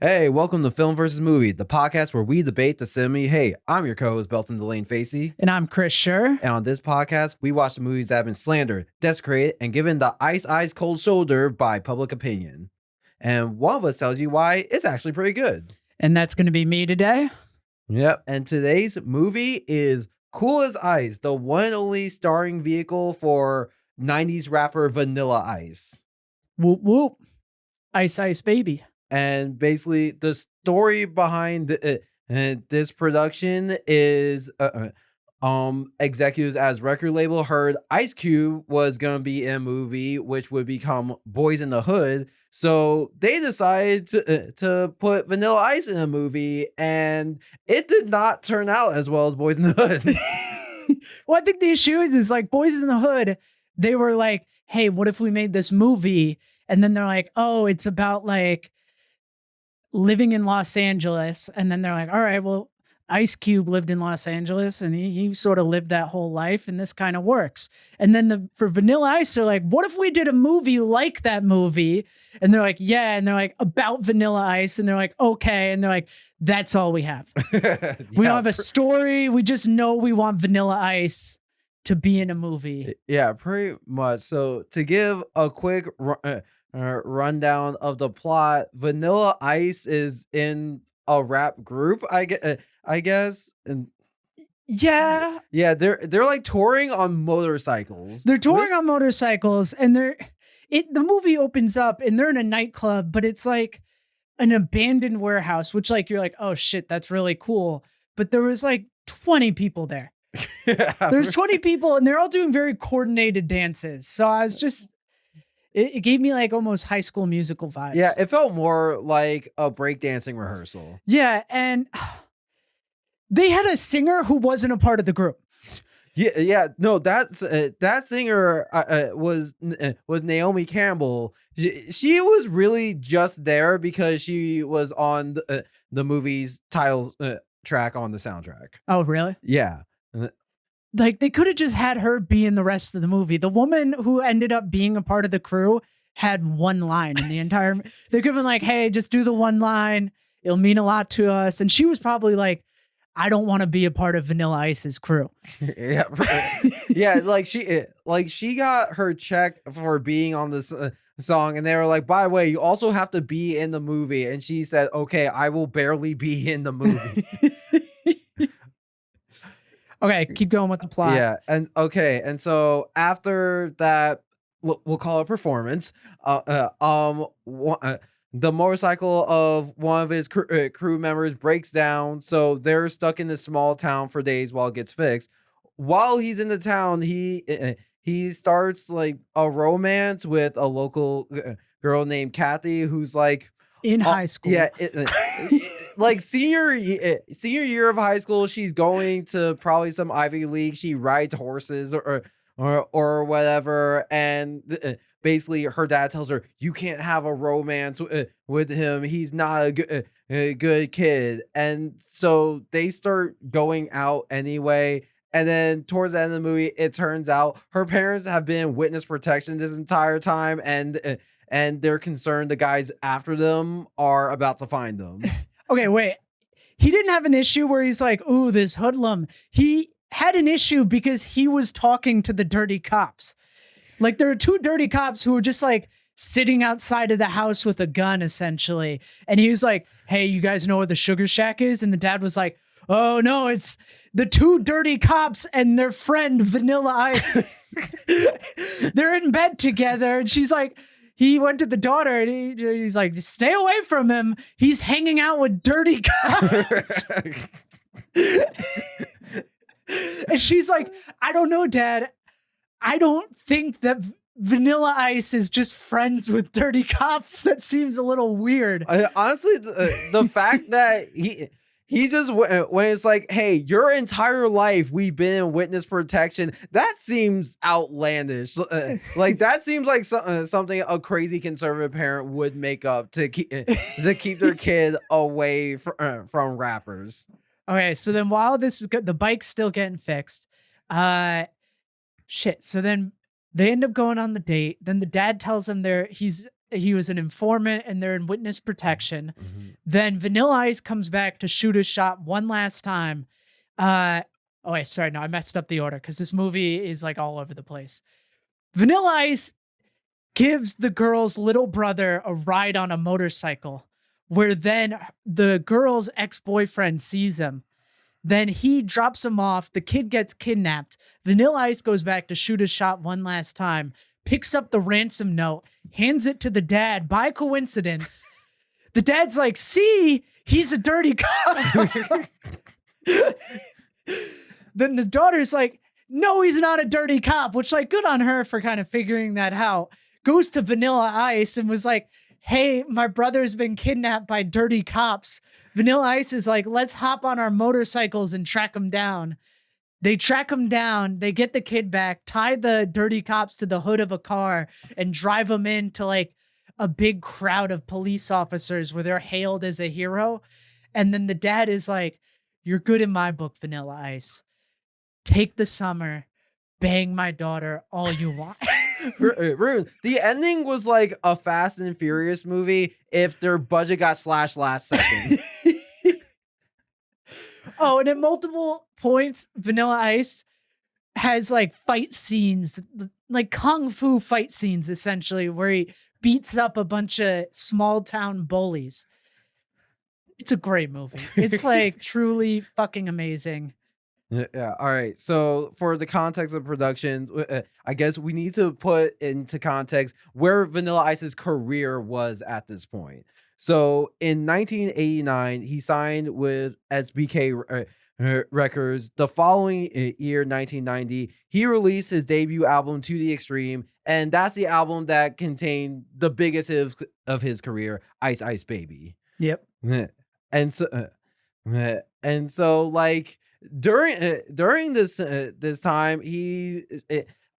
Hey, welcome to Film versus Movie, the podcast where we debate the cinema. Hey, I'm your co-host, Belton DeLaine-Facey. And I'm Chris Shurr. And on this podcast, we watch the movies that have been slandered, desecrated, and given the ice cold shoulder by public opinion. And one of us tells you why it's actually pretty good. And that's going to be me today. Yep. And today's movie is Cool as Ice, the one and only starring vehicle for 90s rapper Vanilla Ice. Whoop, whoop. Ice, ice, baby. And basically, the story behind this production is executives as record label heard Ice Cube was going to be in a movie which would become Boys in the Hood. So they decided to put Vanilla Ice in a movie, and it did not turn out as well as Boys in the Hood. Well, I think the issue is like Boys in the Hood, they were like, hey, what if we made this movie? And then they're like, oh, it's about like living in Los Angeles. And then they're like, all right, well, Ice Cube lived in Los Angeles and he sort of lived that whole life, and this kind of works. And then for Vanilla Ice, they're like, what if we did a movie like that movie? And they're like, yeah. And they're like, about Vanilla Ice. And they're like, okay. And they're like, that's all we have. We don't have a story. We just know we want Vanilla Ice to be in a movie. Yeah, pretty much. So to give a quick rundown of the plot, Vanilla Ice is in a rap group, I guess, and yeah, they're like touring on motorcycles. They're touring on motorcycles, and the movie opens up, and they're in a nightclub, but it's like an abandoned warehouse, which like you're like, oh shit, that's really cool. But there was like 20 people there. There's 20 people, and they're all doing very coordinated dances. So I was just. It gave me like almost High School Musical vibes. Yeah, it felt more like a breakdancing rehearsal. Yeah, and they had a singer who wasn't a part of the group. Yeah, no, that singer was Naomi Campbell. She was really just there because she was on the movie's title track on the soundtrack. Oh, really? Yeah. Like, they could have just had her be in the rest of the movie. The woman who ended up being a part of the crew had one line in the entire... They could have been like, hey, just do the one line. It'll mean a lot to us. And she was probably like, I don't want to be a part of Vanilla Ice's crew. Yeah. Yeah, like she got her check for being on this song, and they were like, by the way, you also have to be in the movie. And she said, okay, I will barely be in the movie. Okay, keep going with the plot. Yeah, and so after that, we'll call it performance. The motorcycle of one of his crew members breaks down, so they're stuck in this small town for days while it gets fixed. While he's in the town, he starts like a romance with a local girl named Kathy, who's like in high school. Yeah. Like senior year of high school, she's going to probably some Ivy League. She rides horses or whatever, and basically her dad tells her, you can't have a romance with him. He's not a good kid. And so they start going out anyway. And then towards the end of the movie, it turns out her parents have been witness protection this entire time, and they're concerned the guys after them are about to find them. Okay, wait. He didn't have an issue where he's like, ooh, this hoodlum. He had an issue because he was talking to the dirty cops. Like, there are two dirty cops who were just like sitting outside of the house with a gun, essentially. And he was like, hey, you guys know where the Sugar Shack is? And the dad was like, oh, no, it's the two dirty cops and their friend, Vanilla Ice. They're in bed together. And she's like... He went to the daughter and he's like, stay away from him. He's hanging out with dirty cops. And she's like, I don't know, Dad. I don't think that Vanilla Ice is just friends with dirty cops. That seems a little weird. Honestly, the fact that he just, when it's like, hey, your entire life we've been in witness protection, that seems outlandish. Like, that seems like something a crazy conservative parent would make up to keep their kid away from rappers. Okay, so then while this is good, the bike's still getting fixed. So then they end up going on the date. Then the dad tells him he's he was an informant and they're in witness protection. Mhm. Then Vanilla Ice comes back to shoot his shot one last time. Oh wait, sorry, no, I messed up the order because this movie is like all over the place. Vanilla Ice gives the girl's little brother a ride on a motorcycle, where then the girl's ex-boyfriend sees him. Then he drops him off. The kid gets kidnapped. Vanilla Ice goes back to shoot his shot one last time, picks up the ransom note, hands it to the dad by coincidence. The dad's like, see, he's a dirty cop. Then the daughter's like, no, he's not a dirty cop, which, like, good on her for kind of figuring that out. Goes to Vanilla Ice and was like, hey, my brother's been kidnapped by dirty cops. Vanilla Ice is like, let's hop on our motorcycles and track him down. They track him down. They get the kid back, tie the dirty cops to the hood of a car, and drive him into like a big crowd of police officers where they're hailed as a hero. And then the dad is like, you're good in my book, Vanilla Ice. Take the summer, bang my daughter all you want. Rune, the ending was like a Fast and Furious movie if their budget got slashed last second. Oh, and at multiple points, Vanilla Ice has like fight scenes, like kung fu fight scenes, essentially, where he beats up a bunch of small town bullies. It's a great movie. It's like truly fucking amazing. Yeah. All right. So for the context of production, I guess we need to put into context where Vanilla Ice's career was at this point. So in 1989, he signed with SBK Records. The following year, 1990, he released his debut album, To the Extreme, and that's the album that contained the biggest hit of his career, Ice Ice Baby. Yep. And so like during this time,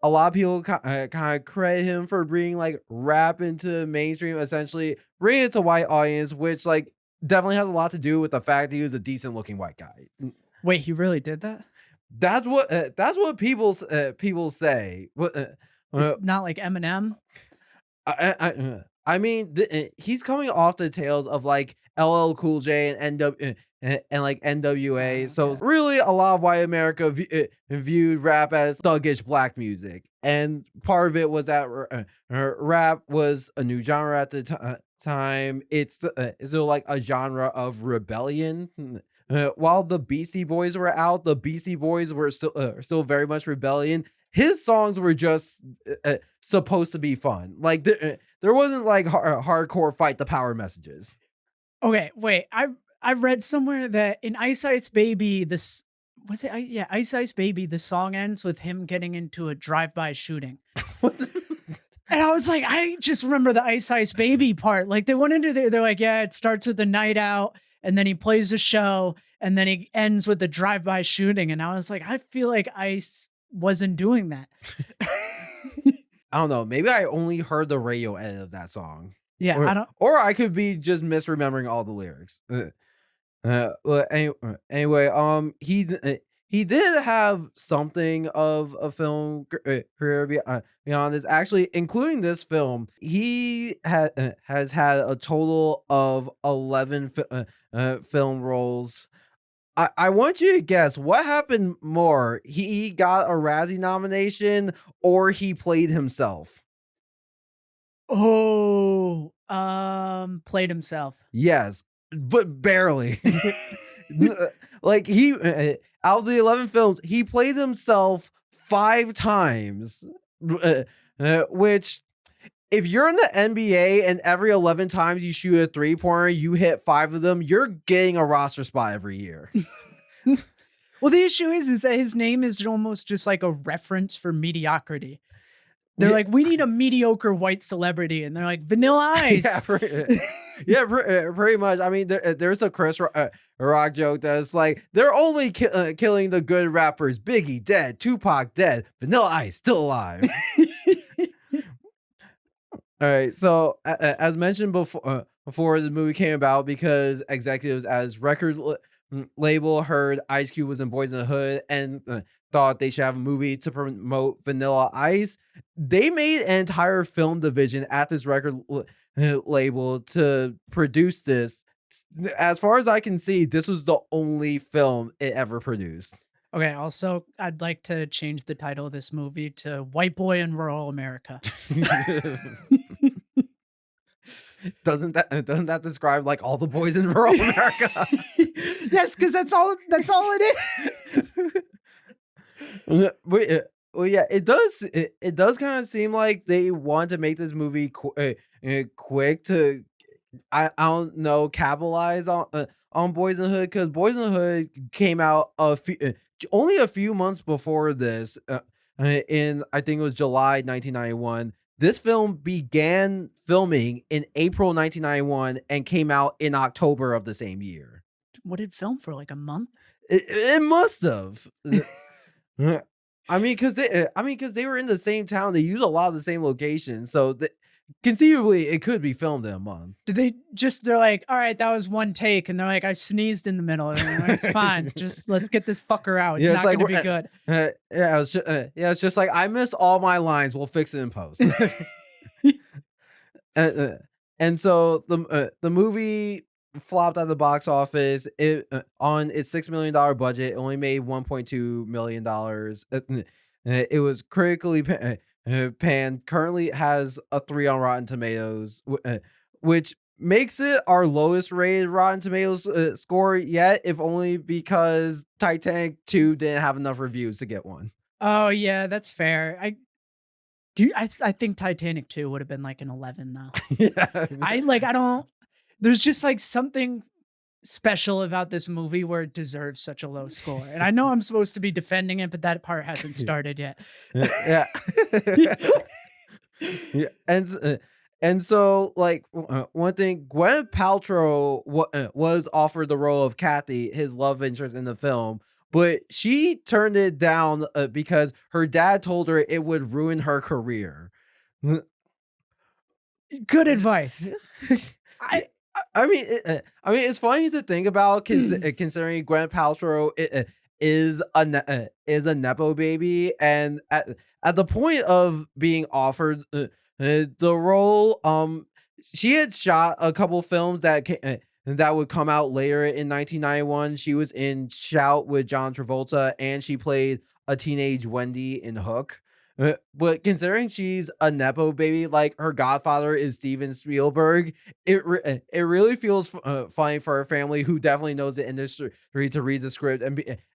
a lot of people kind of credit him for bringing like rap into mainstream, essentially bringing it to white audience, which like definitely has a lot to do with the fact that he was a decent looking white guy. Wait, he really did that? That's what people say. It's not like Eminem. I mean, he's coming off the tails of like LL Cool J and like NWA. So really, a lot of white America viewed rap as thuggish black music, and part of it was that rap was a new genre at the time. It's still like a genre of rebellion. While the Beastie Boys were out, the Beastie Boys were still very much rebellion. His songs were just supposed to be fun. Like there wasn't like hardcore fight the power messages. Okay, wait. I read somewhere that in Ice Ice Baby, this was it? Yeah, Ice Ice Baby. The song ends with him getting into a drive-by shooting. And I was like, I just remember the Ice Ice Baby part. Like they went into there, they're like, yeah, it starts with a night out, and then he plays a show, and then he ends with the drive-by shooting. And I was like, I feel like Ice wasn't doing that. I don't know. Maybe I only heard the radio edit of that song. Yeah, or I could be just misremembering all the lyrics. Well, anyway, he did have something of a film career beyond this. Actually, including this film, he has had a total of 11 film roles. I want you to guess what happened more. He got a Razzie nomination or he played himself. Oh, played himself. Yes, but barely. Like he out of the 11 films, he played himself 5 times. Which if you're in the NBA and every 11 times you shoot a 3-pointer, you hit 5 of them, you're getting a roster spot every year. Well, the issue is that his name is almost just like a reference for mediocrity. They're like, we need a mediocre white celebrity. And they're like, Vanilla Ice. Pretty much. I mean, there's a Chris Rock joke that's like, they're only killing the good rappers. Biggie dead, Tupac dead, Vanilla Ice still alive. All right. So as mentioned before the movie came about, because executives as record label heard Ice Cube was in Boys in the Hood and thought they should have a movie to promote Vanilla Ice, they made an entire film division at this record label to produce this. As far as I can see, this was the only film it ever produced. Okay, also, I'd like to change the title of this movie to White Boy in Rural America. Doesn't that describe like all the boys in rural America? Yes, because that's all it is. Well, yeah, it does. It does kind of seem like they want to make this movie quick to, I don't know, capitalize on Boys in the Hood, because Boys in the Hood came out only a few months before this, in I think it was July 1991. This film began filming in April 1991 and came out in October of the same year. What did it film for, like a month? It must have. I mean, because they were in the same town. They use a lot of the same locations, so conceivably it could be filmed in a month. They're like, all right, that was one take, and they're like, I sneezed in the middle, and they're like, it's fine, just let's get this fucker out. It's not like, gonna be good. It's just like, I missed all my lines. We'll fix it in post. And so the movie flopped at the box office. It on its $6 million budget, it only made $1.2 million. It was critically panned. Currently has a 3 on Rotten Tomatoes, which makes it our lowest rated Rotten Tomatoes score yet, if only because Titanic 2 didn't have enough reviews to get one. Oh yeah, that's fair. I think Titanic 2 would have been like an 11 though. Yeah. There's just like something special about this movie where it deserves such a low score. And I know I'm supposed to be defending it, but that part hasn't started yet. Yeah. Yeah. And so, like, one thing, Gwyneth Paltrow was offered the role of Kathy, his love interest in the film, but she turned it down because her dad told her it would ruin her career. Good advice. I mean, it's funny to think about, considering Gwyneth Paltrow is a nepo baby, and at the point of being offered the role, she had shot a couple films that would come out later in 1991. She was in Shout with John Travolta, and she played a teenage Wendy in Hook. But considering she's a nepo baby, like her godfather is Steven Spielberg, it really feels funny for her family, who definitely knows the industry, to read the script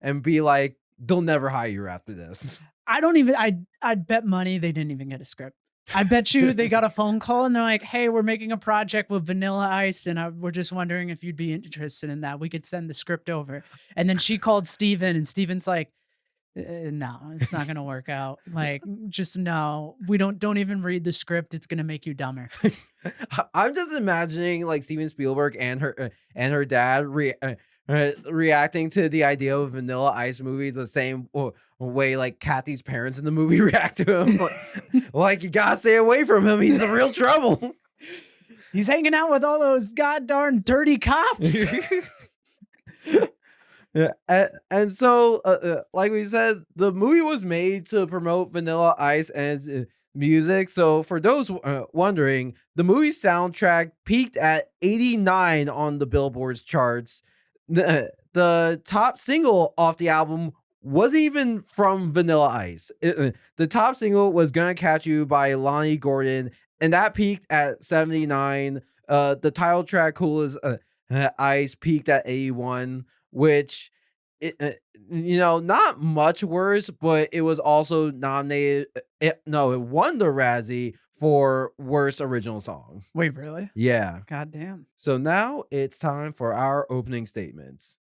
and be like, they'll never hire you after this. I'd bet money they didn't even get a script. I bet you they got a phone call and they're like, hey, we're making a project with Vanilla Ice, and we're just wondering if you'd be interested in that. We could send the script over. And then she called Steven, and Steven's like, no, it's not gonna work out. Like, just no, we don't even read the script. It's gonna make you dumber. I'm just imagining like Steven Spielberg and her dad reacting to the idea of a Vanilla Ice movie the same way like Kathy's parents in the movie react to him. Like, you gotta stay away from him. He's the real trouble. He's hanging out with all those goddamn dirty cops. Yeah, and so, like we said, the movie was made to promote Vanilla Ice and its music. So, for those wondering, the movie soundtrack peaked at 89 on the Billboard's charts. The top single off the album wasn't even from Vanilla Ice. The top single was "Gonna Catch You" by Lonnie Gordon, and that peaked at 79. The title track "Cool as Ice" peaked at 81. Which, not much worse, but it was also nominated. It won the Razzie for Worst Original Song. Wait, really? Yeah. God damn. So now it's time for our opening statements.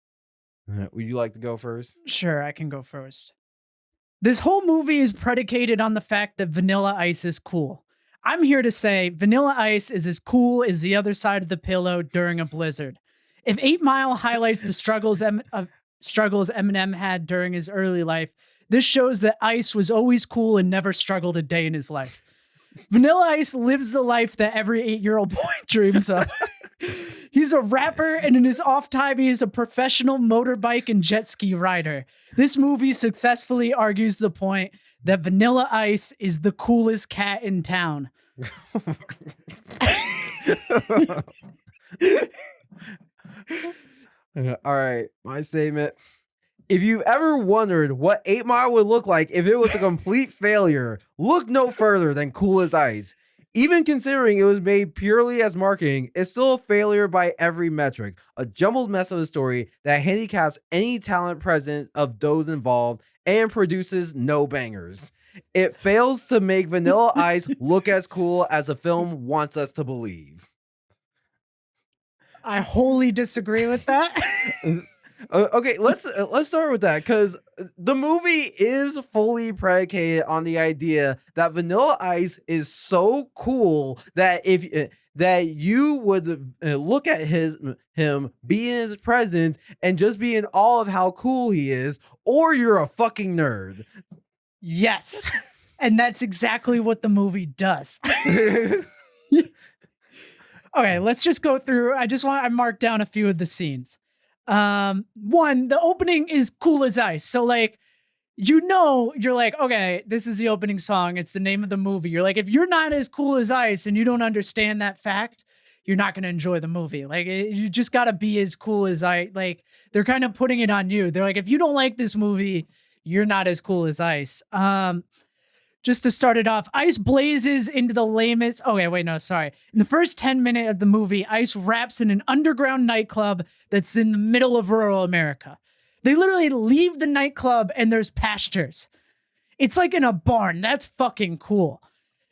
Would you like to go first? Sure, I can go first. This whole movie is predicated on the fact that Vanilla Ice is cool. I'm here to say Vanilla Ice is as cool as the other side of the pillow during a blizzard. If 8 Mile highlights the struggles Eminem had during his early life, this shows that Ice was always cool and never struggled a day in his life. Vanilla Ice lives the life that every 8-year-old boy dreams of. He's a rapper, and in his off time, he is a professional motorbike and jet ski rider. This movie successfully argues the point that Vanilla Ice is the coolest cat in town. All right, my statement. If you've ever wondered what 8 Mile would look like if it was a complete failure, look no further than Cool as Ice. Even considering it was made purely as marketing, it's still a failure by every metric. A jumbled mess of a story that handicaps any talent present of those involved and produces no bangers. It fails to make Vanilla Ice look as cool as the film wants us to believe. I wholly disagree with that. Okay, let's start with that, because the movie is fully predicated on the idea that Vanilla Ice is so cool that if that you would look at him, be in his presence, and just be in awe of how cool he is, or you're a fucking nerd. Yes. And that's exactly what the movie does. Okay, let's just go through. I marked down a few of the scenes. One, the opening is Cool as Ice. So like, you're like, okay, this is the opening song. It's the name of the movie. You're like, if you're not as cool as Ice and you don't understand that fact, you're not going to enjoy the movie. Like, you just got to be as cool as Ice. Like, they're kind of putting it on you. They're like, if you don't like this movie, you're not as cool as Ice. Just to start it off, Ice blazes into the lamest. Okay, wait, no, sorry. In the first 10 minutes of the movie, Ice raps in an underground nightclub that's in the middle of rural America. They literally leave the nightclub and there's pastures. It's like in a barn. That's fucking cool.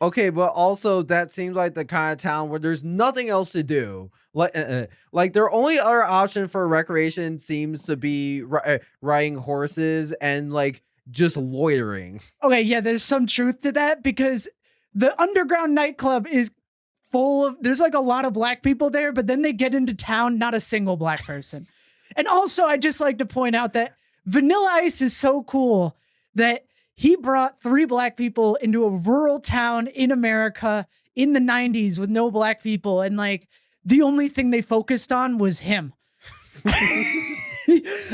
Okay, but also that seems like the kind of town where there's nothing else to do. Like their only other option for recreation seems to be riding horses and like just loitering. Okay, yeah, there's some truth to that because the underground nightclub is full of, there's like a lot of black people there, but then they get into town, not a single black person. And also, I just like to point out that Vanilla Ice is so cool that he brought 3 black people into a rural town in America in the 90s with no black people. And like, the only thing they focused on was him.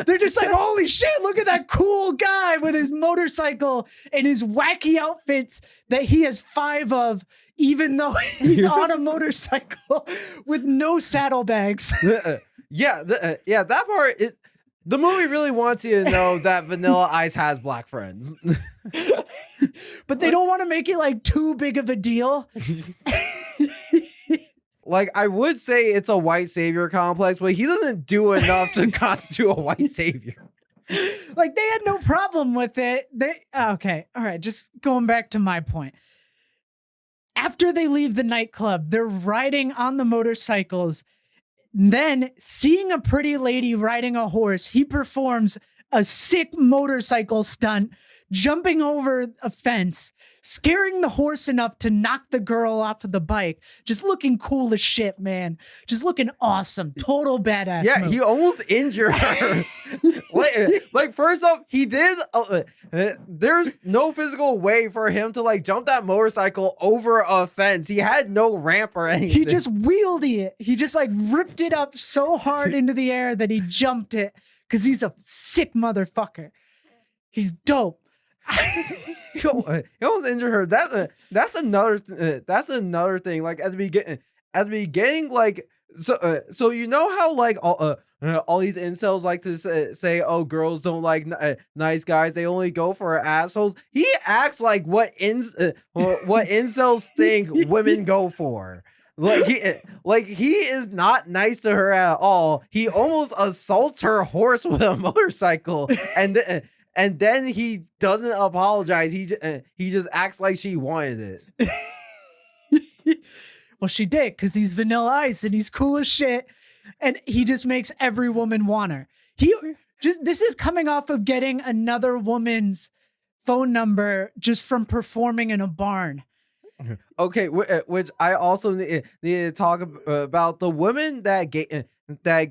They're just like, holy shit, look at that cool guy with his motorcycle and his wacky outfits that he has 5 of, even though he's on a motorcycle with no saddlebags. Yeah, that part, the movie really wants you to know that Vanilla Ice has black friends. But they don't want to make it like too big of a deal. Like, I would say it's a white savior complex, but he doesn't do enough to constitute a white savior. Like, they had no problem with it. Okay, all right, just going back to my point. After they leave the nightclub, they're riding on the motorcycles. Then, seeing a pretty lady riding a horse, he performs a sick motorcycle stunt, jumping over a fence, scaring the horse enough to knock the girl off of the bike. Just looking cool as shit, man. Just looking awesome. Total badass. Yeah, move. he almost injured her. like first off, he did. There's no physical way for him to like jump that motorcycle over a fence. He had no ramp or anything. He just wheeled it. He just like ripped it up so hard into the air that he jumped it because he's a sick motherfucker. He's dope. He almost injured her. That's another thing. Like at the beginning, like so you know how like all these incels like to say, oh, girls don't like nice guys, they only go for assholes. He acts like what incels think women go for. Like he is not nice to her at all. He almost assaults her horse with a motorcycle, and then he doesn't apologize. He just acts like she wanted it. Well, she did, because he's Vanilla Ice and he's cool as shit. And he just makes every woman want her. This is coming off of getting another woman's phone number just from performing in a barn. Okay, which I also need to talk about the woman that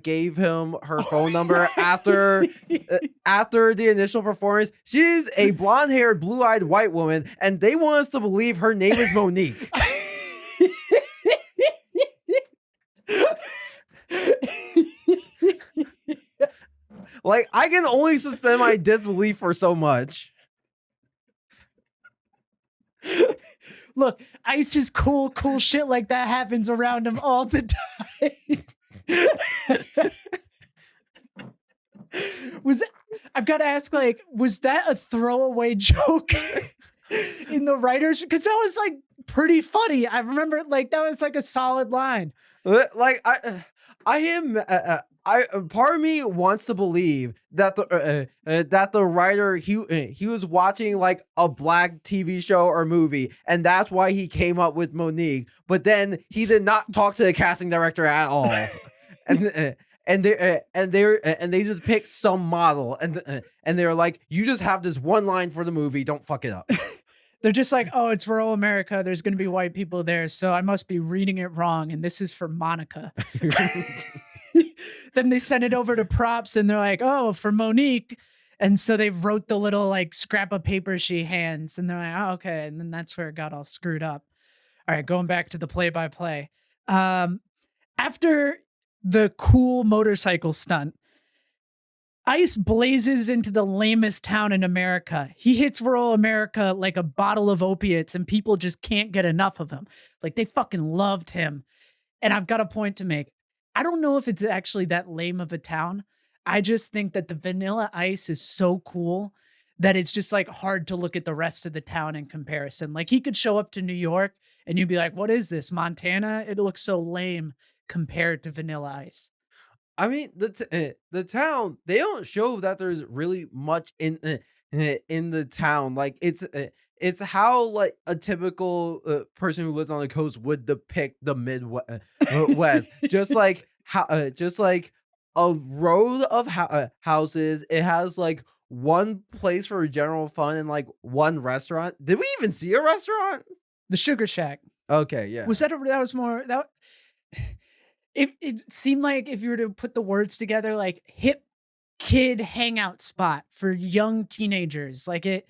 gave him her phone number after the initial performance. She's a blonde-haired, blue-eyed white woman, and they want us to believe her name is Monique. Like, I can only suspend my disbelief for so much. Look, Ice is cool shit like that happens around him all the time. I've got to ask, like, was that a throwaway joke in the writers? Because that was like pretty funny. I remember like that was like a solid line. Like I am. Part of me wants to believe that the writer he was watching like a black TV show or movie, and that's why he came up with Monique. But then he did not talk to the casting director at all, and they just picked some model, and they were like, you just have this one line for the movie, don't fuck it up. They're just like, oh, it's rural America. There's going to be white people there, so I must be reading it wrong, and this is for Monica. Then they send it over to props, and they're like, oh, for Monique. And so they wrote the little like scrap of paper she hands, and they're like, oh, okay. And then that's where it got all screwed up. All right, going back to the play-by-play. After the cool motorcycle stunt, Ice blazes into the lamest town in America. He hits rural America like a bottle of opiates, and people just can't get enough of him. Like, they fucking loved him. And I've got a point to make. I don't know if it's actually that lame of a town. I just think that the Vanilla Ice is so cool that it's just like hard to look at the rest of the town in comparison. Like, he could show up to New York and you'd be like, what is this, Montana? It looks so lame compared to Vanilla Ice. I mean, the town, they don't show that there's really much in the town. Like, it's how like a typical person who lives on the coast would depict the Midwest, West. Just like just like a row of houses. It has like one place for general fun and like one restaurant. Did we even see a restaurant? The Sugar Shack. Okay, yeah. Was that was more that? It seemed like if you were to put the words together, like hip kid hangout spot for young teenagers. Like it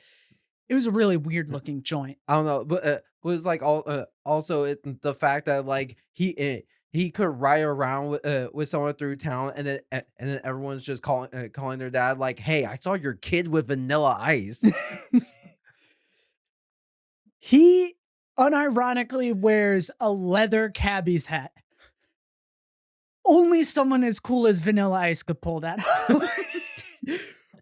was a really weird looking joint. I don't know, but it was like also the fact that like he could ride around with someone through town, and then everyone's just calling their dad like, "Hey, I saw your kid with Vanilla Ice." He unironically wears a leather cabbie's hat. Only someone as cool as Vanilla Ice could pull that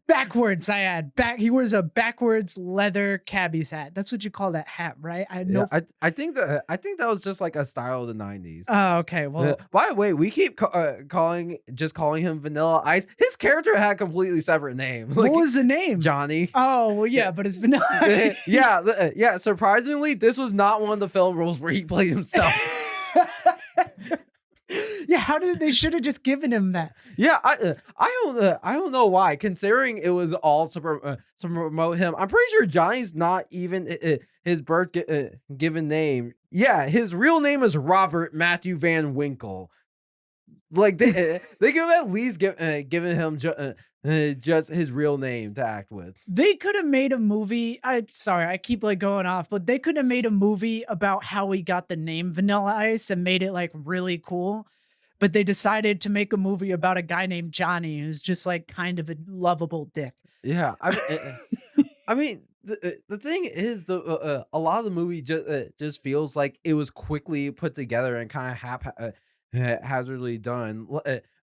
backwards. I add he wears a backwards leather cabbie's hat. That's what you call that hat, right? I know. Yeah, I think that was just like a style of the 90s. Oh, okay. Well, by the way, we keep calling him Vanilla Ice. His character had completely separate names. What was the name? Johnny. Oh, well, yeah, but it's Vanilla Ice. Yeah. Surprisingly, this was not one of the film roles where he played himself. Yeah, how did they should have just given him that? Yeah, I don't know why. Considering it was all to promote him, I'm pretty sure Johnny's not even his birth given name. Yeah, his real name is Robert Matthew Van Winkle. Like they could at least given him just his real name to act with. They could have made a movie. Sorry, I keep like going off, but they could have made a movie about how he got the name Vanilla Ice and made it like really cool. But they decided to make a movie about a guy named Johnny who's just like kind of a lovable dick. Yeah, I mean, the thing is, a lot of the movie just feels like it was quickly put together and kind of haphazardly done.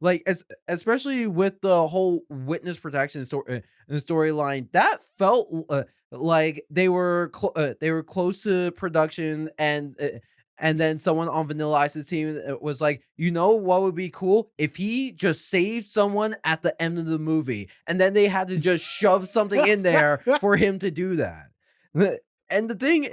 Like especially with the whole witness protection storyline, that felt like they were close to production, and then someone on Vanilla Ice's team was like, you know what would be cool? If he just saved someone at the end of the movie. And then they had to just shove something in there for him to do that. And the thing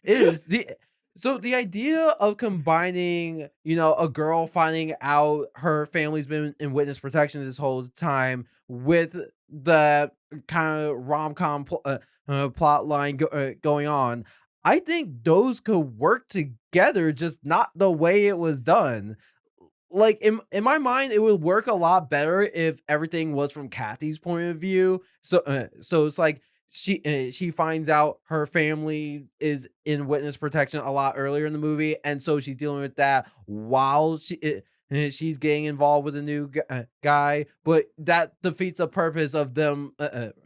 is, the idea of combining, a girl finding out her family's been in witness protection this whole time with the kind of rom-com plot line going on, I think those could work together, just not the way it was done. Like in my mind, it would work a lot better if everything was from Kathy's point of view. So it's like she finds out her family is in witness protection a lot earlier in the movie, and so she's dealing with that while she's getting involved with a new guy, but that defeats the purpose of them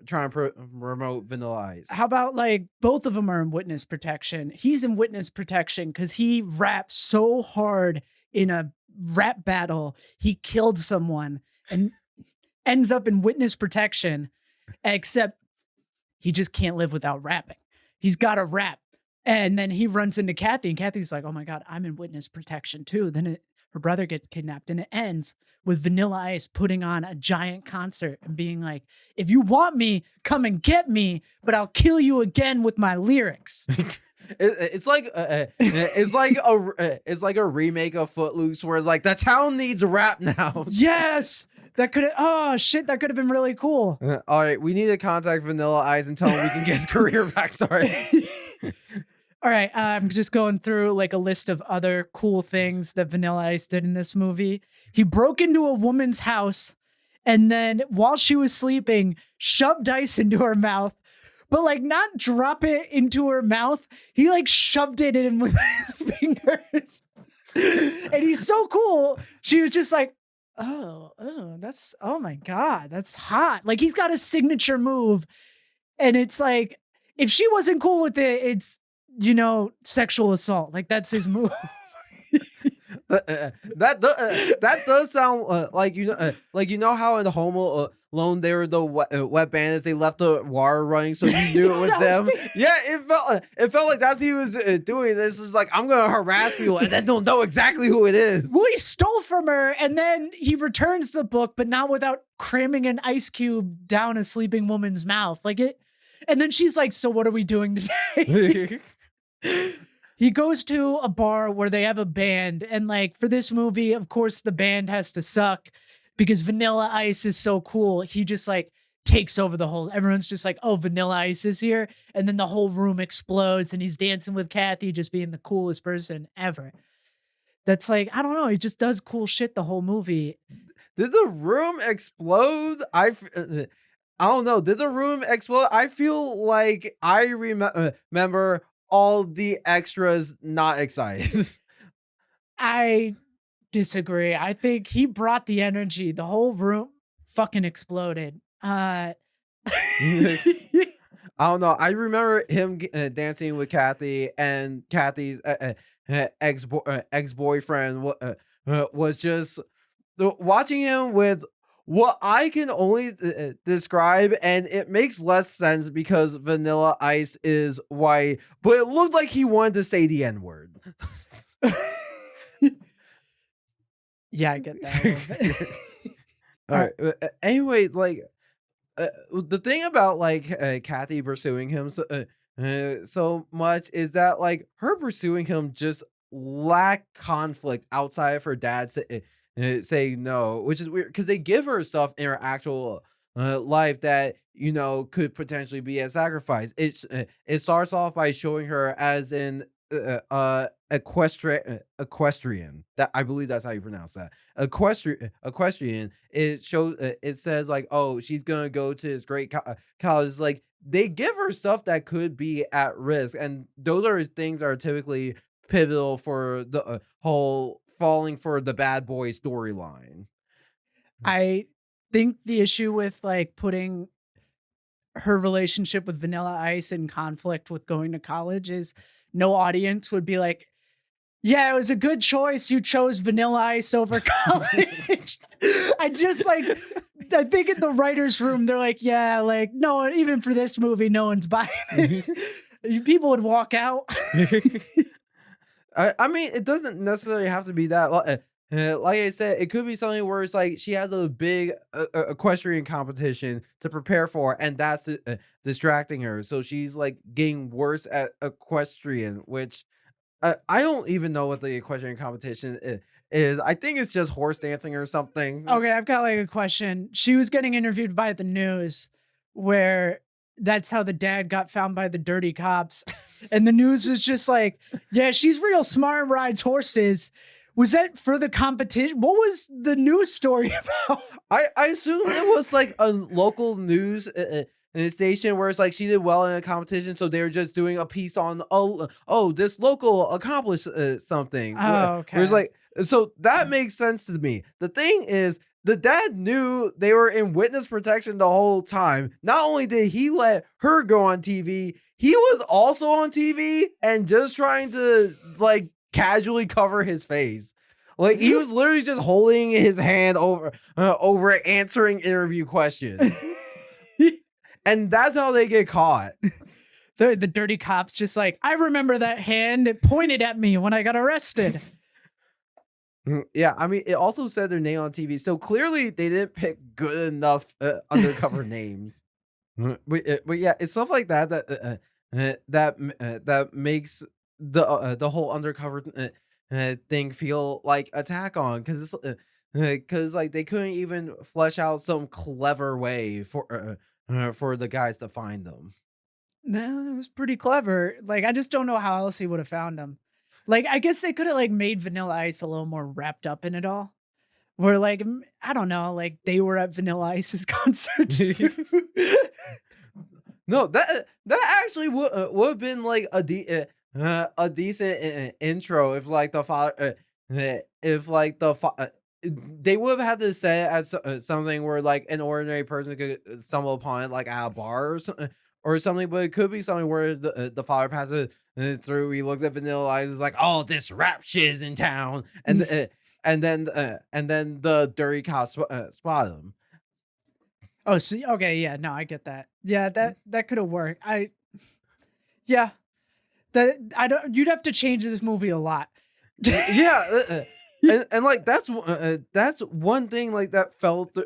trying to promote Vanilla Ice. How about like both of them are in witness protection? He's in witness protection because he rapped so hard in a rap battle, he killed someone and ends up in witness protection, except he just can't live without rapping. He's got to rap. And then he runs into Kathy, and Kathy's like, oh my God, I'm in witness protection too. Then her brother gets kidnapped, and it ends with Vanilla Ice putting on a giant concert and being like, if you want me, come and get me, but I'll kill you again with my lyrics. It's like a remake of Footloose where like the town needs rap now. Yes. That could have, oh shit, that could have been really cool. All right, we need to contact Vanilla Ice and tell him we can get his career back. Sorry. All right, I'm just going through like a list of other cool things that Vanilla Ice did in this movie. He broke into a woman's house and then while she was sleeping, shoved ice into her mouth, but like not drop it into her mouth. He like shoved it in with his fingers. And he's so cool. She was just like, oh, that's, oh my God, that's hot. Like he's got a signature move. And it's like, if she wasn't cool with it, it's, you know, sexual assault. Like that's his move. That does sound like you know how in Home Alone they were the wet bandits. They left the water running, so you knew it was them. Yeah, it felt like that's what he was doing. This is like I'm gonna harass people, and then don't know exactly who it is. Well, he stole from her, and then he returns the book, but not without cramming an ice cube down a sleeping woman's mouth. Like it, and then she's like, "So what are we doing today?" He goes to a bar where they have a band. And like for this movie, of course, the band has to suck because Vanilla Ice is so cool. He just like takes over the whole, everyone's just like, oh, Vanilla Ice is here. And then the whole room explodes and he's dancing with Kathy, just being the coolest person ever. That's like, I don't know. He just does cool shit the whole movie. Did the room explode? I don't know. Did the room explode? I feel like I remember all the extras not excited. I disagree. I think he brought the energy. The whole room fucking exploded. I don't know. I remember him dancing with Kathy, and Kathy's ex-boyfriend was just watching him with what I can only describe, and it makes less sense because Vanilla Ice is white, but it looked like he wanted to say the N-word. Yeah, I get that. All right. Anyway, like the thing about like Kathy pursuing him so much is that like her pursuing him just lack conflict outside of her dad say no, which is weird because they give her stuff in her actual life that you know could potentially be a sacrifice. It starts off by showing her as an equestrian. That I believe that's how you pronounce that. Equestrian. It shows. It says like, oh, she's gonna go to this great college. Like they give her stuff that could be at risk, and those are things that are typically pivotal for the whole falling for the bad boy storyline. I think the issue with like putting her relationship with Vanilla Ice in conflict with going to college is no audience would be like, yeah, it was a good choice. You chose Vanilla Ice over college. I think in the writer's room, they're like, yeah, like, no, even for this movie, no one's buying it. People would walk out. I mean, it doesn't necessarily have to be that. Like I said, it could be something where it's like she has a big equestrian competition to prepare for, and that's distracting her. So she's like getting worse at equestrian, which I don't even know what the equestrian competition is. I think it's just horse dancing or something. Okay, I've got like a question. She was getting interviewed by the news where that's how the dad got found by the dirty cops. And the news was just like, yeah, she's real smart and rides horses. Was that for the competition? What was the news story about? I assume it was like a local news station where it's like she did well in a competition, so they were just doing a piece on this local accomplished something. Oh, okay. Whereas like So that makes sense to me. The thing is, the dad knew they were in witness protection the whole time. Not only did he let her go on TV, he was also on TV and just trying to like casually cover his face. Like he was literally just holding his hand over answering interview questions. And that's how they get caught. The dirty cops just like, I remember that hand. It pointed at me when I got arrested. Yeah, I mean, it also said their name on TV, so clearly they didn't pick good enough undercover names. But yeah, it's stuff like that that makes the whole undercover thing feel like attack on because like they couldn't even flesh out some clever way for the guys to find them. No, it was pretty clever. Like, I just don't know how else he would have found them. Like, I guess they could have like made Vanilla Ice a little more wrapped up in it all. Where like I don't know, like they were at Vanilla Ice's concert too. No, that actually would have been like a decent intro if like the father if like they would have had to say it as something where like an ordinary person could stumble upon it like at a bar or something, but it could be something where the father passes through. He looks at Vanilla Ice, is like, "Oh, this rap shit is in town," and then the dirty cops spot him. Oh, see, okay, yeah, no, I get that. Yeah, that could have worked. Yeah, that I don't. You'd have to change this movie a lot. Yeah, and like that's one thing like that felt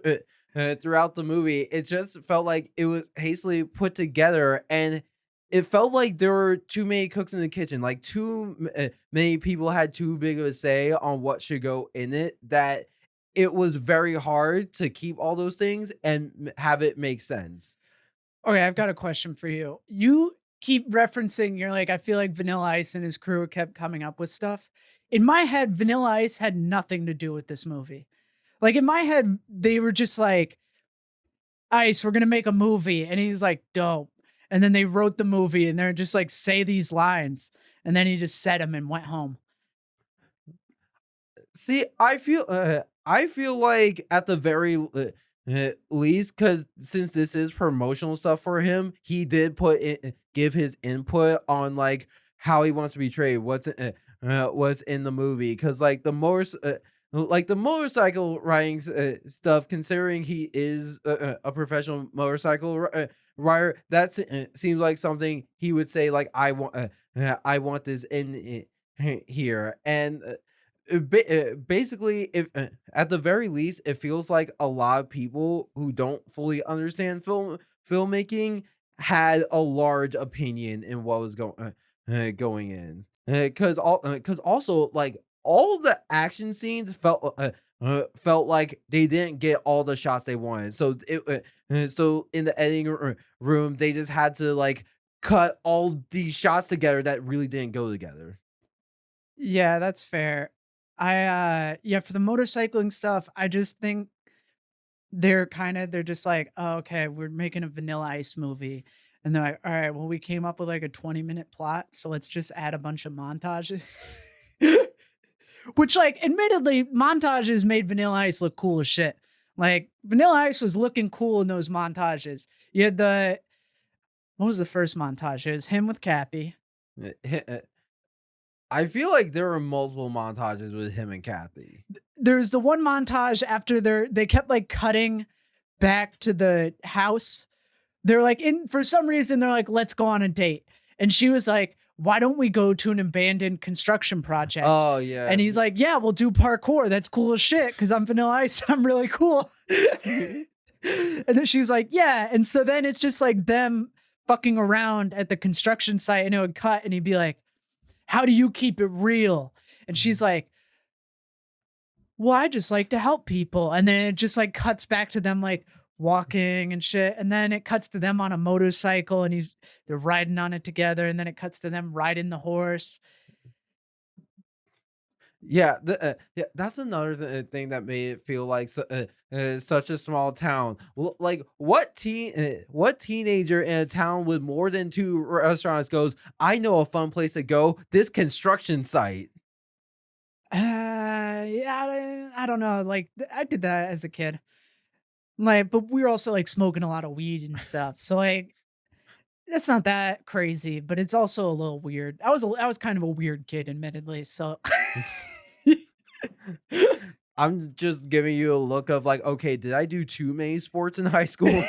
throughout the movie. It just felt like it was hastily put together, and it felt like there were too many cooks in the kitchen. Like many people had too big of a say on what should go in it. That it was very hard to keep all those things and have it make sense. Okay, I've got a question for you. You keep referencing, you're like, I feel like Vanilla Ice and his crew kept coming up with stuff. In my head, Vanilla Ice had nothing to do with this movie. Like in my head, they were just like, Ice, we're gonna make a movie. And he's like, dope. And then they wrote the movie and they're just like, say these lines. And then he just said them and went home. See, I feel like at the very least, because since this is promotional stuff for him, he did give his input on like how he wants to be portrayed, what's in the movie, because like the motorcycle riding stuff. Considering he is a professional motorcycle rider, that seems like something he would say. Like I want this in here, and basically if at the very least it feels like a lot of people who don't fully understand filmmaking had a large opinion in what was going in, because also like all the action scenes felt like they didn't get all the shots they wanted, so so in the editing room they just had to like cut all these shots together that really didn't go together. Yeah, that's fair. Yeah, for the motorcycling stuff, I just think they're just like, oh, okay, we're making a Vanilla Ice movie. And they're like, all right, well, we came up with like a 20-minute plot, so let's just add a bunch of montages. Which, like, admittedly, montages made Vanilla Ice look cool as shit. Like, Vanilla Ice was looking cool in those montages. You had what was the first montage? It was him with Kathy. I feel like there were multiple montages with him and Kathy. There's the one montage after they kept like cutting back to the house. They're like, for some reason, they're like, let's go on a date. And she was like, why don't we go to an abandoned construction project? Oh, yeah. And he's like, yeah, we'll do parkour. That's cool as shit because I'm Vanilla Ice and I'm really cool. And then she's like, yeah. And so then it's just like them fucking around at the construction site, and it would cut and he'd be like, how do you keep it real? And she's like, well, I just like to help people. And then it just like cuts back to them like walking and shit. And then it cuts to them on a motorcycle and they're riding on it together. And then it cuts to them riding the horse. Yeah, yeah, that's another thing that made it feel like such a small town. Like, what teenager in a town with more than two restaurants goes, I know a fun place to go, this construction site. Yeah, I don't know. Like I did that as a kid. Like, but we were also like smoking a lot of weed and stuff. So like it's not that crazy, but it's also a little weird. I was kind of a weird kid, admittedly. So I'm just giving you a look of like, okay, did I do too many sports in high school?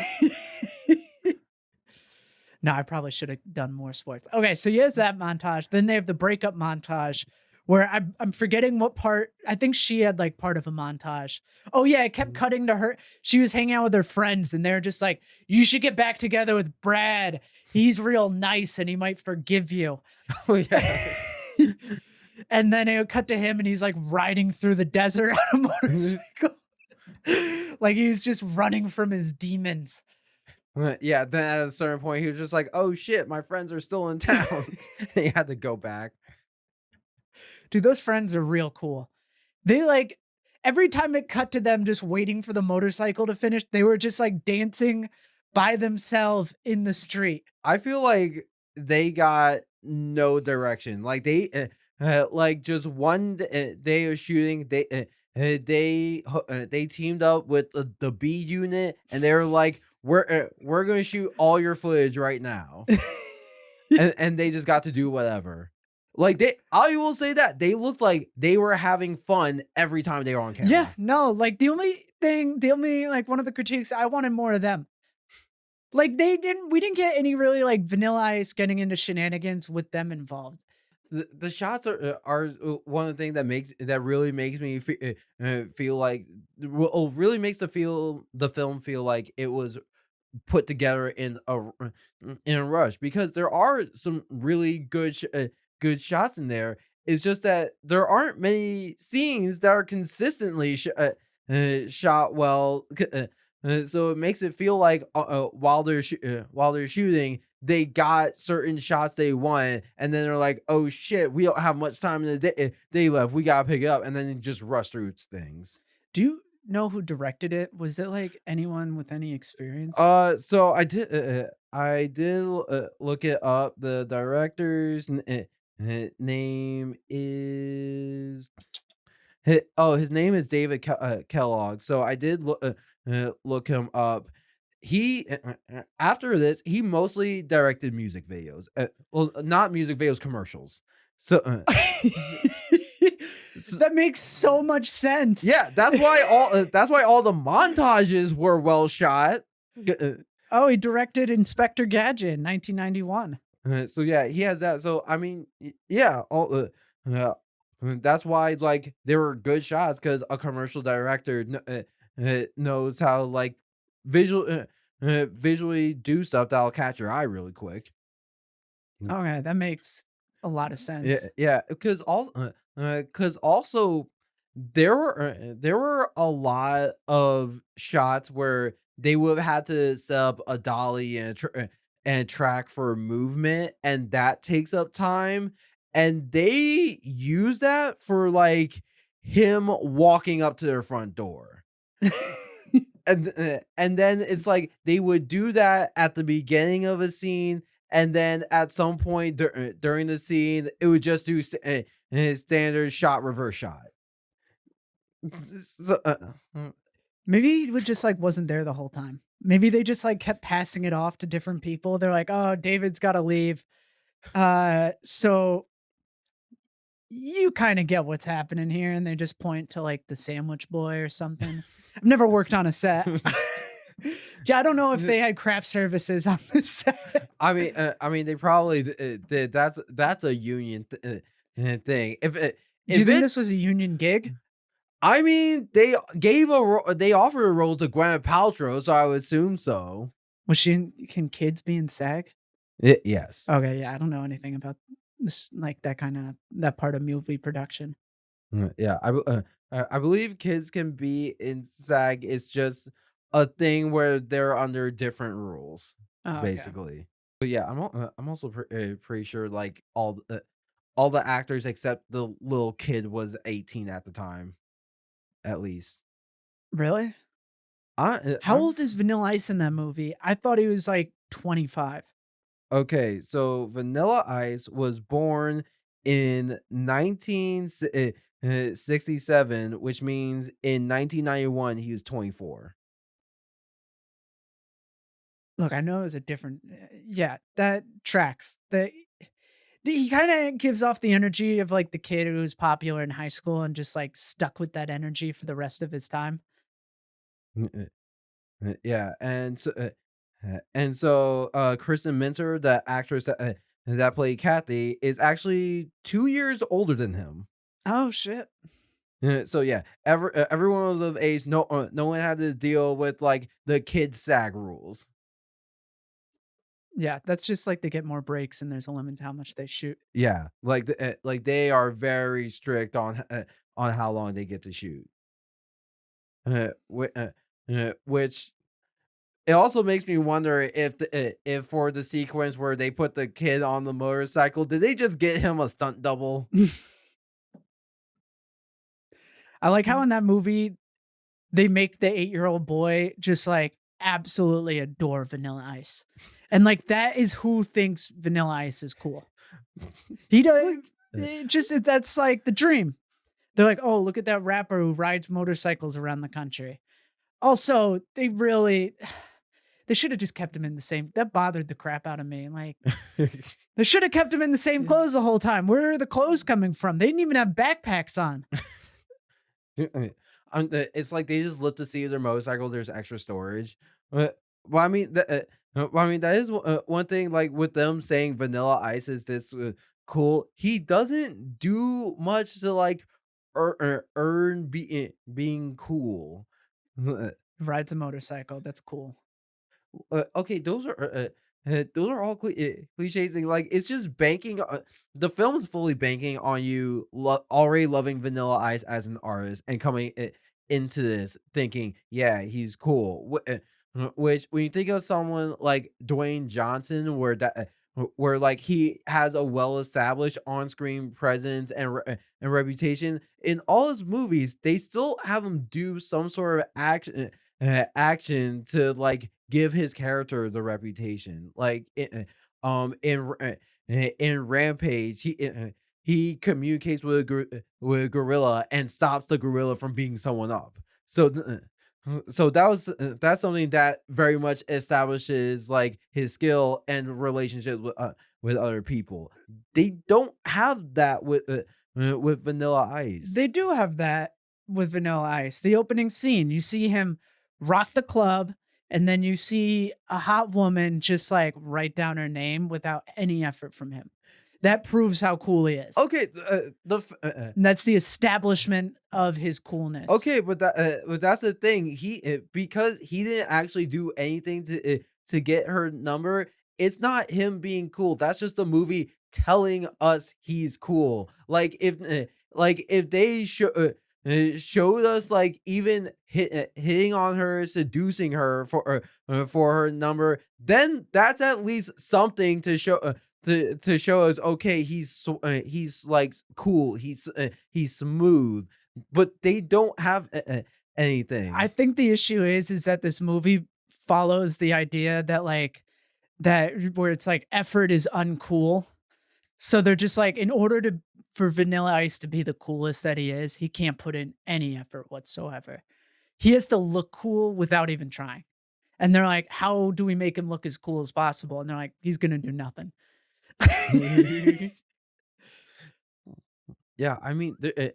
no, I probably should have done more sports. Okay, so here's that montage. Then they have the breakup montage where I'm forgetting what part. I think she had like part of a montage. Oh yeah, it kept cutting to her. She was hanging out with her friends, and they're just like, "You should get back together with Brad. He's real nice, and he might forgive you." Oh yeah. And then it would cut to him, and he's like riding through the desert on a motorcycle, like he's just running from his demons. Yeah, then at a certain point, he was just like, "Oh shit, my friends are still in town." He had to go back. Dude, those friends are real cool. They like every time it cut to them just waiting for the motorcycle to finish, they were just like dancing by themselves in the street. I feel like they got no direction. Like like just one day of shooting, they teamed up with the B unit, and they were like, we're gonna shoot all your footage right now," and they just got to do whatever. Like I will say that they looked like they were having fun every time they were on Yeah, camera. no, like the only like one of the critiques, I wanted more of them. Like we didn't get any really like Vanilla Ice getting into shenanigans with them involved. The shots are one of the things that really makes me feel like really makes the film feel like it was put together in a rush, because there are some really good shots in there. It's just that there aren't many scenes that are consistently shot well. So it makes it feel like while they're shooting, they got certain shots they want, and then they're like, "Oh shit, we don't have much time in the day left. We gotta pick it up," and then they just rush through things. Do you know who directed it? Was it like anyone with any experience? So I did look it up. The director's name is his name is David Kellogg. So I did look him up. He after this, he mostly directed music videos. Well, not music videos, commercials. So That makes so much sense. yeah, that's why all the montages were well shot. Oh, he directed Inspector Gadget in 1991. So yeah, he has that. So I mean, yeah, that's why like there were good shots, because a commercial director knows how to like visually do stuff that'll catch your eye really quick. Okay, that makes a lot of Yeah, sense. yeah, because also there were a lot of shots where they would have had to set up a dolly and track for movement, and that takes up time, and they use that for like him walking up to their front door. And then it's like they would do that at the beginning of a scene, and then at some point during the scene, it would just do standard shot reverse shot. So, Maybe it would just like wasn't there the whole time. Maybe they just like kept passing it off to different people. They're like, "Oh, David's got to leave." So you kind of get what's happening here, and they just point to like the sandwich boy or something. I've never worked on a set. Yeah, I don't know if they had craft services on the set. I mean, they probably did. That's a union thing. Do you If think it, this was a union gig? I mean, they offered a role to Gwyneth Paltrow, so I would assume so. Was she in, can kids be in SAG? Yes. Okay, yeah, I don't know anything about this, like that part of movie production. Yeah, I believe kids can be in SAG. It's just a thing where they're under different rules, Oh, okay. basically. But yeah, I'm also pretty sure like all the actors except the little kid was 18 at the time, at least. Really? How I'm old is Vanilla Ice in that movie? I thought he was like 25. okay. So Vanilla Ice was born in 67, which means in 1991 he was 24. Look, I know it's a different yeah, that tracks. He kinda gives off the energy of, like, the kid who was popular in high school and just, like, stuck with that energy for the rest of his time. Yeah, and so Kristen Minter, the actress that played Kathy, is actually 2 years older than him. Oh, shit. So yeah, everyone was of age. No one had to deal with like the kid SAG rules. Yeah, that's just, like, they get more breaks and there's a limit to how much they shoot. Yeah, like they are very strict on how long they get to shoot. Which it also makes me wonder if for the sequence where they put the kid on the motorcycle, did they just get him a stunt double? I like how in that movie, they make the 8-year-old boy just, like, absolutely adore Vanilla Ice. And, like, that is who thinks Vanilla Ice is cool. He does that's, like, the dream. They're like, "Oh, look at that rapper who rides motorcycles around the country." Also, they should have just kept him in the same that bothered the crap out of me, like, they should have kept him in the same clothes the whole time. Where are the clothes coming from? They didn't even have backpacks on. It's like they just look to see if their motorcycle there's extra storage. Well, I mean, that is one thing. Like with them saying Vanilla Ice is this cool. He doesn't do much to like earn being cool. Rides a motorcycle, that's cool. Okay, those are all cliches. Thing. Like it's just banking. The film is fully banking on you already loving Vanilla Ice as an artist and coming into this thinking, yeah, he's cool. Which when you think of someone like Dwayne Johnson, where like he has a well established on screen presence and reputation in all his movies, they still have him do some sort of action to like give his character the reputation. Like in Rampage, he communicates with a gorilla and stops the gorilla from beating someone up. So that's something that very much establishes like his skill and relationships with other people. They don't have that with Vanilla Ice. They do have that with Vanilla Ice. The opening scene, you see him rock the club, and then you see a hot woman just like write down her name without any effort from him. That proves how cool he is. Okay, And that's the establishment of his coolness. okay, but that's the thing. Because he didn't actually do anything to get her number. It's not him being cool. That's just the movie telling us he's cool. Like if they showed us like even hitting on her, seducing her for her number, then that's at least something to show. To show us, okay, he's like cool, he's smooth, but they don't have I anything. think the issue is that this movie follows the idea that like that where it's like effort is uncool. So they're just like, in order to for Vanilla Ice to be the coolest that he is, he can't put in any effort whatsoever. He has to look cool without even trying. And they're like, how do we make him look as cool as possible? And they're like, he's gonna do nothing. Yeah, I mean, there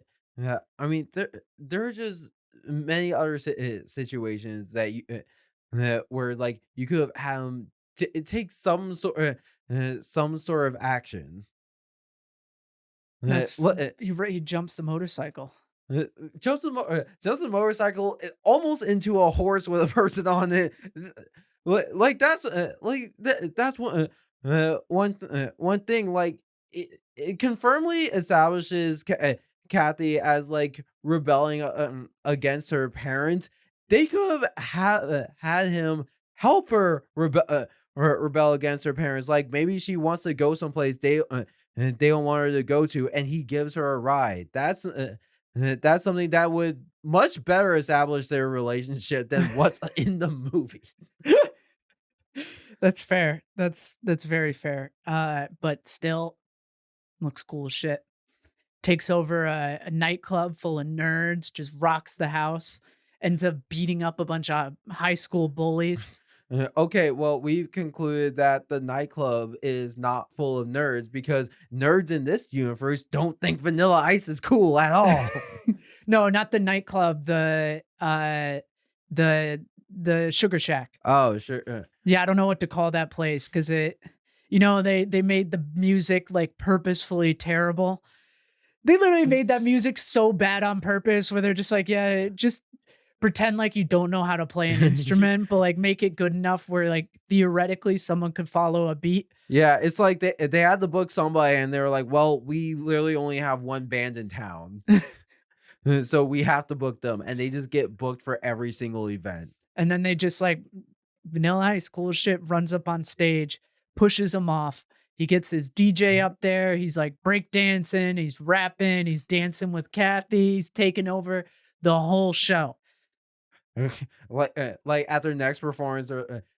are just many other situations that where like you could have had him take some sort of action. Uh, That's what, uh, he jumps the motorcycle. jumps a motorcycle almost into a horse with a person on it. Like that's that's one thing. Like it can firmly establishes Kathy as like rebelling against her parents. They could have had him help her rebel against her parents. Like maybe she wants to go someplace they don't want her to go to, and he gives her a ride. That's something that would much better establish their relationship than what's in the movie. That's fair. That's very fair. But still looks cool as shit. takes over a nightclub full of nerds, just rocks the house, ends up beating up a bunch of high school bullies. Okay, well, we've concluded that the nightclub is not full of nerds because nerds in this universe don't think Vanilla Ice is cool at all. No, not the nightclub, the Sugar Shack. Oh, sure. Yeah, I don't know what to call that place because they made the music like purposefully terrible. They literally made that music so bad on purpose where they're just like, yeah, just pretend like you don't know how to play an instrument, but like make it good enough where like theoretically someone could follow a beat. Yeah, it's like they had to book somebody and they were like, well, we literally only have one band in town. So we have to book them. And they just get booked for every single event. And then they just like Vanilla Ice, cool shit, runs up on stage, pushes him off. He gets his DJ up there. He's like breakdancing, he's rapping, he's dancing with Kathy, he's taking over the whole show. Like at their next performance,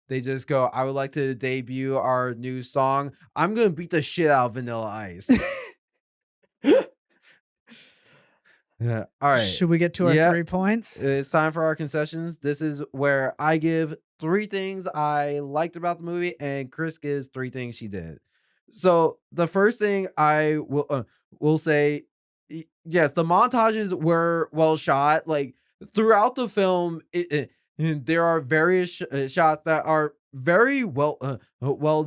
they just go, I would like to debut our new song. I'm gonna beat the shit out of Vanilla Ice. Yeah. All right. Should we get to our 3 points? It's time for our concessions. This is where I give 3 things I liked about the movie, and Chris gives 3 things she did. So the first thing I will say, yes, the montages were well shot. Like throughout the film, there are various shots that are very well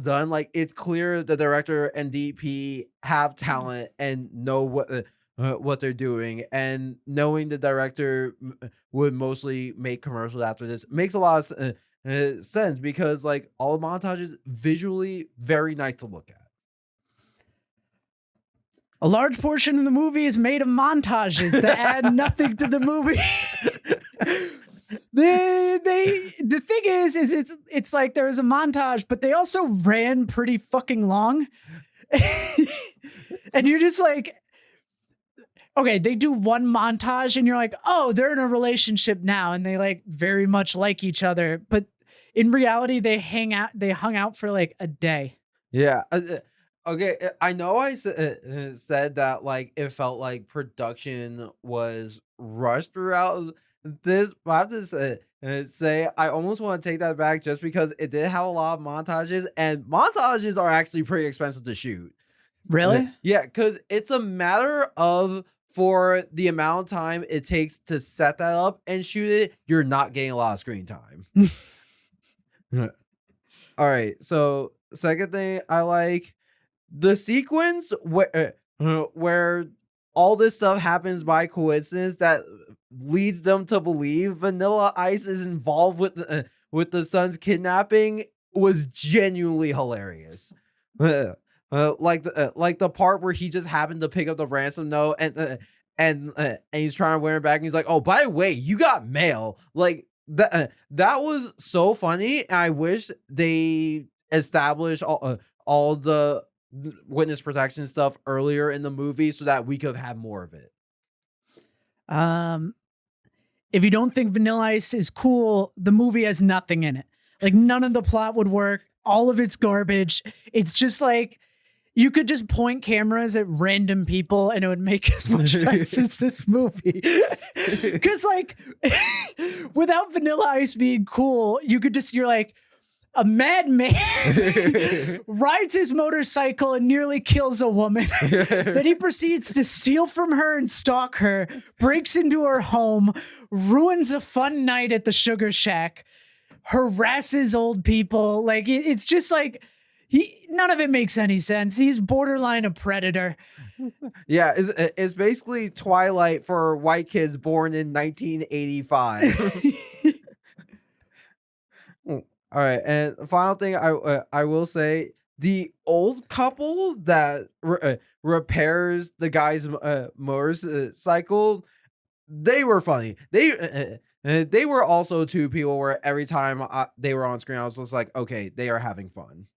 done. Like it's clear the director and DP have talent and know what they're doing, and knowing the director would mostly make commercials after this makes a lot of sense because like all the montages visually very nice to look at. A large portion of the movie is made of montages that add nothing to the movie. The thing is it's like there's a montage, but they also ran pretty fucking long. And you're just like, okay, they do one montage and you're like, oh, they're in a relationship now and they like very much like each other. But in reality, they hung out for like a day. Yeah. Okay, I know I said that like it felt like production was rushed throughout this, but I have to say I almost want to take that back just because it did have a lot of montages, and montages are actually pretty expensive to shoot. Really? Yeah, because it's a matter of for the amount of time it takes to set that up and shoot it, you're not getting a lot of screen time. All right, so second thing I like. The sequence where all this stuff happens by coincidence that leads them to believe Vanilla Ice is involved with the son's kidnapping was genuinely hilarious. Like the part where he just happened to pick up the ransom note and he's trying to wear it back and he's like, oh, by the way, you got mail. Like that was so funny. And I wish they established all the witness protection stuff earlier in the movie so that we could have more of it. If you don't think Vanilla Ice is cool, the movie has nothing in it. Like none of the plot would work. All of it's garbage. It's just like you could just point cameras at random people and it would make as much sense as this movie. Because like without Vanilla Ice being cool, you're like, a madman rides his motorcycle and nearly kills a woman. Then he proceeds to steal from her and stalk her, breaks into her home, ruins a fun night at the Sugar Shack, harasses old people. Like it's just like none of it makes any sense. He's borderline a predator. Yeah, it's basically Twilight for white kids born in 1985. All right, and the final thing I will say, the old couple that repairs the guy's motorcycle, they were funny. They were also 2 people where every time they were on screen, I was just like, okay, they are having fun.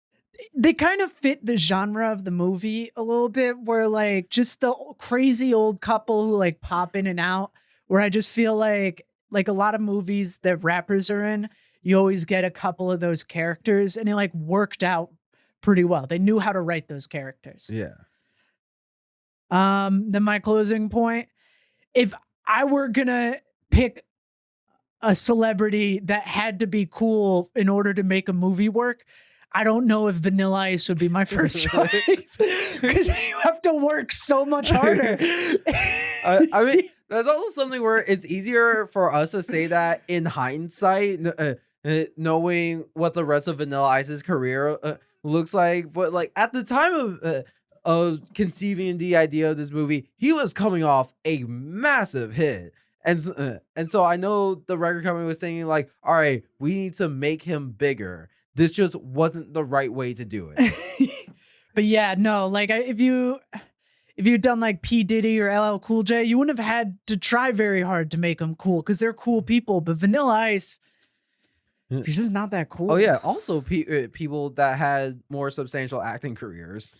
They kind of fit the genre of the movie a little bit, where like just the crazy old couple who like pop in and out, where I just feel like a lot of movies that rappers are in, you always get a couple of those characters and it like worked out pretty well. They knew how to write those characters. Yeah. Then my closing point, if I were gonna pick a celebrity that had to be cool in order to make a movie work, I don't know if Vanilla Ice would be my first choice because you have to work so much harder. I mean, that's also something where it's easier for us to say that in hindsight, knowing what the rest of Vanilla Ice's career looks like. But like at the time of conceiving the idea of this movie, he was coming off a massive hit. And so I know the record company was thinking like, all right, we need to make him bigger. This just wasn't the right way to do it. But yeah, no, like if you'd done like P. Diddy or LL Cool J, you wouldn't have had to try very hard to make them cool because they're cool people. But Vanilla Ice, he's just not that cool. Oh yeah, also people that had more substantial acting careers.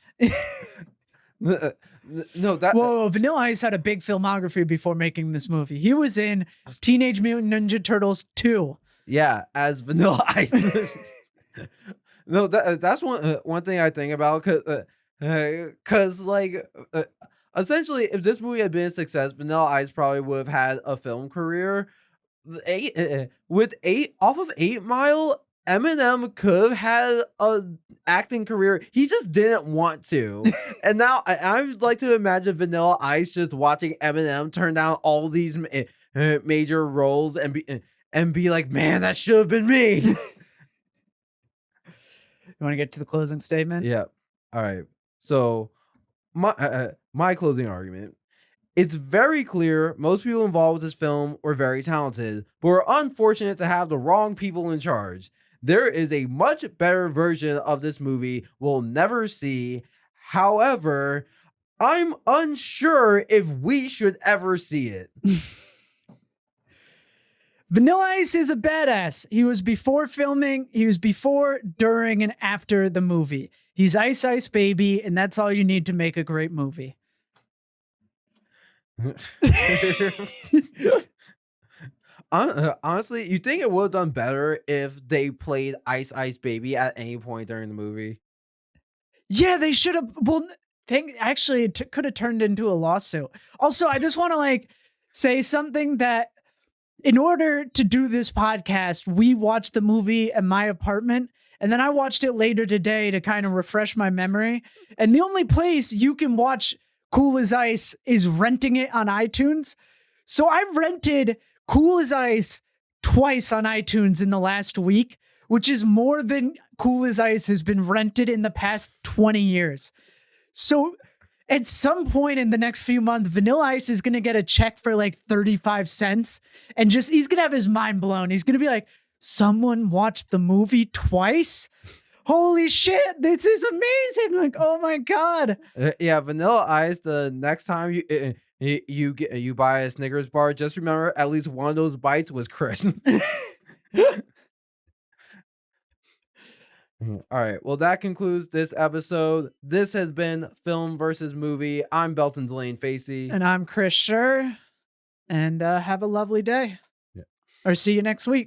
No, that Whoa, Vanilla Ice had a big filmography before making this movie. He was in Teenage Mutant Ninja Turtles 2. Yeah, as Vanilla Ice. No, that's one thing I think about because like essentially, if this movie had been a success, Vanilla Ice probably would have had a film career. With 8 Mile, Eminem could have had a acting career. He just didn't want to. And now I would like to imagine Vanilla Ice just watching Eminem turn down all these major roles and be like, man, that should have been me. You want to get to the closing statement? Yeah. All right. So my closing argument. It's very clear most people involved with this film were very talented, but were unfortunate to have the wrong people in charge. There is a much better version of this movie we'll never see. However, I'm unsure if we should ever see it. Vanilla Ice is a badass. He was before filming, he was before, during, and after the movie. He's Ice Ice Baby, and that's all you need to make a great movie. Honestly, you think it would have done better if they played Ice Ice Baby at any point during the movie? Yeah, they should have. Well, actually, it could have turned into a lawsuit. Also, I just want to like say something that in order to do this podcast, we watched the movie at my apartment. And then I watched it later today to kind of refresh my memory. And the only place you can watch Cool as Ice is renting it on iTunes. So I rented Cool as Ice twice on iTunes in the last week, which is more than Cool as Ice has been rented in the past 20 years. So at some point in the next few months, Vanilla Ice is going to get a check for like 35 cents and just, he's going to have his mind blown. He's going to be like, someone watched the movie twice? Holy shit, this is amazing. Like, oh my God. Yeah, Vanilla Ice, the next time you buy a Snickers bar, just remember at least one of those bites was crisp. All right. Well, that concludes this episode. This has been Film versus Movie. I'm Belton DeLaine-Facey. And I'm Chris Shurr. And have a lovely day. Yeah. Or see you next week.